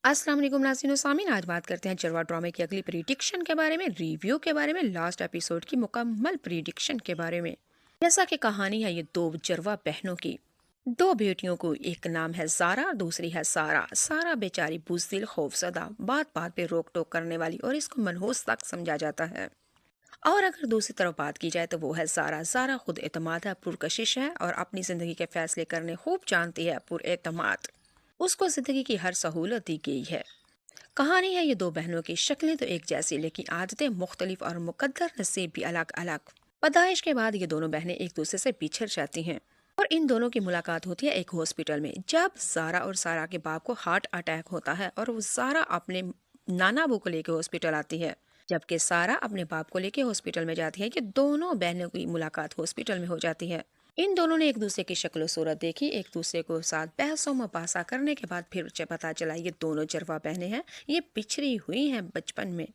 अस्सलाम वालेकुम नाज़रीन और सामीन। आज बात करते हैं जरवा ड्रामे की अगली प्रीडिक्शन के बारे में, रिव्यू के बारे में, लास्ट एपिसोड की मुकम्मल प्रीडिक्शन के बारे में। जैसा कि कहानी है ये दो जरवा बहनों की। दो बेटियों को, एक नाम है ज़ारा और दूसरी है सारा। सारा बेचारी बुज़दिल, खौफज़दा, बात बात पे रोक टोक करने वाली और इसको मनहूस तक समझा जाता है। और अगर दूसरी तरफ बात की जाए तो वो है ज़ारा। ज़ारा खुद एतमाद है, पुरकशिश है और अपनी ज़िंदगी के फैसले करने खूब जानती है, पुरएतमाद। उसको ज़िंदगी की हर सहूलत दी गई है। कहानी है ये दो बहनों की। शक्लें तो एक जैसी लेकिन आदतें मुख्तलिफ और मुकद्दर नसीब भी अलग अलग। पैदाइश के बाद ये दोनों बहनें एक दूसरे से बिछड़ जाती हैं और इन दोनों की मुलाकात होती है एक हॉस्पिटल में, जब सारा और सारा के बाप को हार्ट अटैक होता है और वो सारा अपने नाना अबू को लेकर हॉस्पिटल आती है, जबकि सारा अपने बाप को लेकर हॉस्पिटल में जाती है। कि दोनों बहनों की मुलाकात हॉस्पिटल में हो जाती है। इन दोनों ने एक दूसरे की शक्ल सूरत देखी, एक दूसरे को साथ बहसों मुबासा करने के बाद फिर पता चला ये दोनों जरवा बहनें हैं। ये बिछड़ी हुई हैं बचपन में,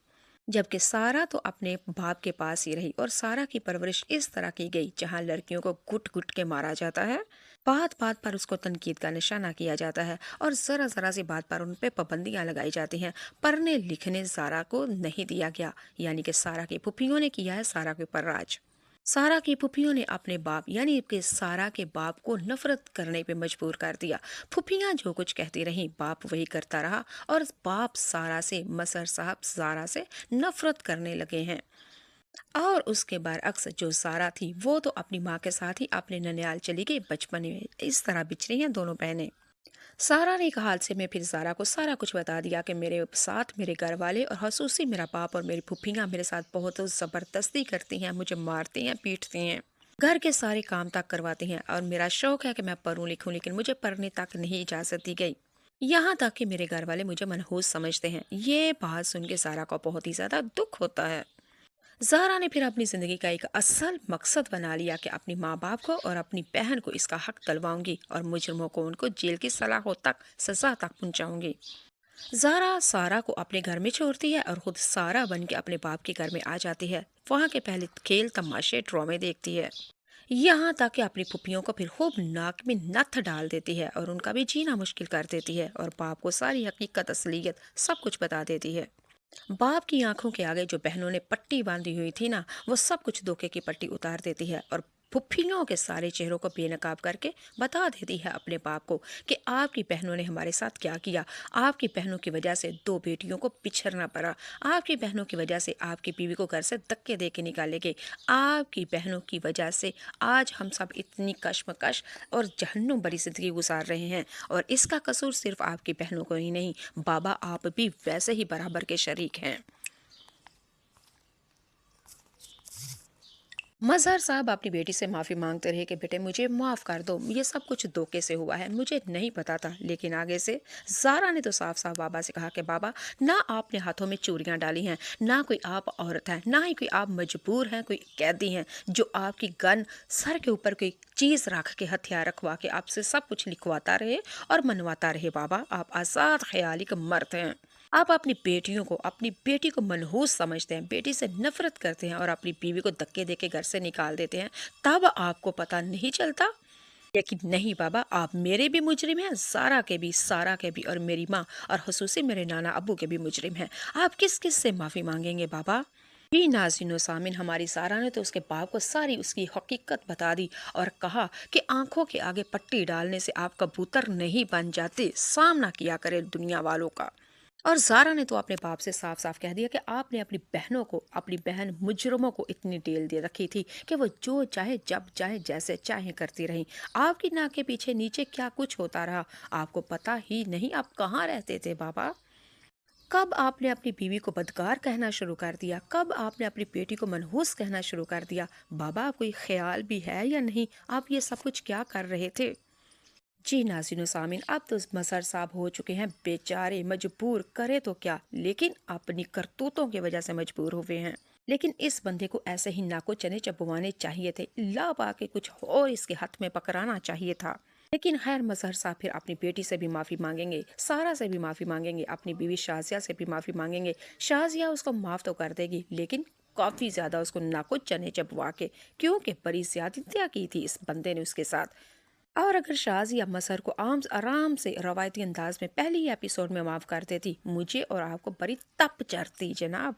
जबकि सारा तो अपने बाप के पास ही रही और सारा की परवरिश इस तरह की गई जहां लड़कियों को घुट घुट के मारा जाता है, बात बात पर उसको तनकीद का निशाना किया जाता है और जरा जरा सी बात पर उन पे पाबंदियां लगाई जाती हैं। पढ़ने लिखने सारा को नहीं दिया गया, यानी कि सारा की फुफियों ने किया है सारा के ऊपर राज। सारा की फुफियों ने अपने बाप यानी कि सारा के बाप को नफरत करने पे मजबूर कर दिया। फुफियां जो कुछ कहती रहीं बाप वही करता रहा और बाप सारा से, मसर साहब सारा से नफरत करने लगे हैं। और उसके बरअक्स जो सारा थी वो तो अपनी माँ के साथ ही अपने ननियाल चली गई बचपन में। इस तरह बिछड़ी हैं दोनों बहनें। सारा ने एक हादसे में फिर सारा को सारा कुछ बता दिया कि मेरे साथ मेरे घर वाले और खसूसी मेरा बाप और मेरी फुफ्फियाँ मेरे साथ बहुत ज़बरदस्ती करती हैं, मुझे मारती हैं, पीटती हैं, घर के सारे काम तक करवाती हैं और मेरा शौक है कि मैं पढ़ूं लिखूं, लेकिन मुझे पढ़ने तक नहीं इजाज़त दी गई। यहाँ तक कि मेरे घर वाले मुझे मनहूस समझते हैं। ये बात सुन के सारा को बहुत ही ज़्यादा दुख होता है। ज़हरा ने फिर अपनी ज़िंदगी का एक असल मकसद बना लिया कि अपनी माँ बाप को और अपनी बहन को इसका हक दिलवाऊंगी और मुजरिमों को उनको जेल की सलाखों तक, सज़ा तक पहुंचाऊंगी। ज़हरा सारा को अपने घर में छोड़ती है और खुद सारा बन के अपने बाप के घर में आ जाती है। वहाँ के पहले खेल तमाशे ड्रामे देखती है, यहाँ तक कि अपनी फुप्पियों को फिर खूब नाक में नथ डाल देती है और उनका भी जीना मुश्किल कर देती है और बाप को सारी हकीकत, असलियत सब कुछ बता देती है। बाप की आंखों के आगे जो बहनों ने पट्टी बांधी हुई थी ना, वो सब कुछ धोखे की पट्टी उतार देती है और फुफ्फियों के सारे चेहरों को बेनकाब करके बता देती है अपने बाप को कि आपकी बहनों ने हमारे साथ क्या किया। आपकी बहनों की वजह से दो बेटियों को पिछड़ना पड़ा। आपकी बहनों की वजह से आपकी बीवी को घर से धक्के दे के निकाले गए। आपकी बहनों की वजह से आज हम सब इतनी कश्मकश और जहन्नुम भरी जिंदगी गुजार रहे हैं और इसका कसूर सिर्फ आपकी बहनों को ही नहीं, बाबा आप भी वैसे ही बराबर के शरीक हैं। मजहर साहब अपनी बेटी से माफ़ी मांगते रहे कि बेटे मुझे माफ़ कर दो, ये सब कुछ धोखे से हुआ है, मुझे नहीं पता था। लेकिन आगे से ज़ारा ने तो साफ साफ बाबा से कहा कि बाबा, ना आपने हाथों में चूड़ियाँ डाली हैं, ना कोई आप औरत हैं, ना ही कोई आप मजबूर हैं, कोई कैदी हैं जो आपकी गन सर के ऊपर कोई चीज़ रख के, हथियार रखवा के आपसे सब कुछ लिखवाता रहे और मनवाता रहे। बाबा आप आज़ाद ख्याली के मर्द हैं। आप अपनी बेटियों को, अपनी बेटी को मनहूस समझते हैं, बेटी से नफरत करते हैं और अपनी बीवी को धक्के दे के घर से निकाल देते हैं, तब आपको पता नहीं चलता। लेकिन नहीं बाबा, आप मेरे भी मुजरिम हैं, सारा के भी, सारा के भी और मेरी माँ और खसूसी मेरे नाना अब्बू के भी मुजरिम हैं। आप किस किस से माफ़ी मांगेंगे बाबा? जी नाज़रीन व सामिन, हमारी सारा ने तो उसके बाप को सारी उसकी हकीकत बता दी और कहा कि आंखों के आगे पट्टी डालने से आप कबूतर नहीं बन जाते, सामना किया करे दुनिया वालों का। और ज़ारा ने तो अपने बाप से साफ साफ कह दिया कि आपने अपनी बहनों को, अपनी बहन मुजरमों को इतनी ढेल दे रखी थी कि वो जो चाहे, जब चाहे, जैसे चाहे करती रहीं। आपकी नाक के पीछे नीचे क्या कुछ होता रहा आपको पता ही नहीं। आप कहाँ रहते थे बाबा? कब आपने अपनी बीवी को बदकार कहना शुरू कर दिया? कब आपने अपनी बेटी को मनहूस कहना शुरू कर दिया? बाबा कोई ख्याल भी है या नहीं? आप ये सब कुछ क्या कर रहे थे? जी नाज़रीन सामीन, अब तो मज़हर साहब हो चुके हैं बेचारे, मजबूर करे तो क्या, लेकिन अपनी करतूतों की वजह से मजबूर हुए हैं। लेकिन इस बंदे को ऐसे ही नाको चने चबवाने चाहिए थे, ला पाके कुछ और इसके हाथ में पकड़ाना चाहिए था। लेकिन खैर मज़हर साहब फिर अपनी बेटी से भी माफ़ी मांगेंगे, सारा से भी माफ़ी मांगेंगे, अपनी बीवी शाजिया से भी माफ़ी मांगेंगे। शाजिया उसको माफ़ तो कर देगी, लेकिन काफ़ी ज़्यादा उसको नाको चने चबवा के, क्योंकि बड़ी ज़्यादतियाँ की थी इस बंदे ने उसके साथ। اور اگر شازیہ مظہر کو آرام سے روایتی انداز میں پہلی ہی ایپیسوڈ میں معاف کر دیتی، مجھے اور آپ کو بڑی تپ چڑھتی جناب۔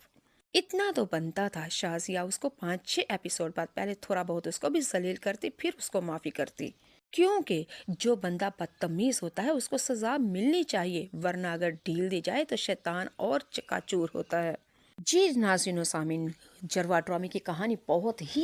اتنا تو بنتا تھا شازیہ اس کو 5-6 ایپیسوڈ بعد پہلے تھوڑا بہت اس کو بھی ذلیل کرتی، پھر اس کو معافی کرتی، کیونکہ جو بندہ بدتمیز ہوتا ہے اس کو سزا ملنی چاہیے، ورنہ اگر ڈھیل دی جائے تو شیطان اور چکا چور ہوتا ہے۔ جی ناظرین و سامعین، جروا ڈرامے کی کہانی بہت ہی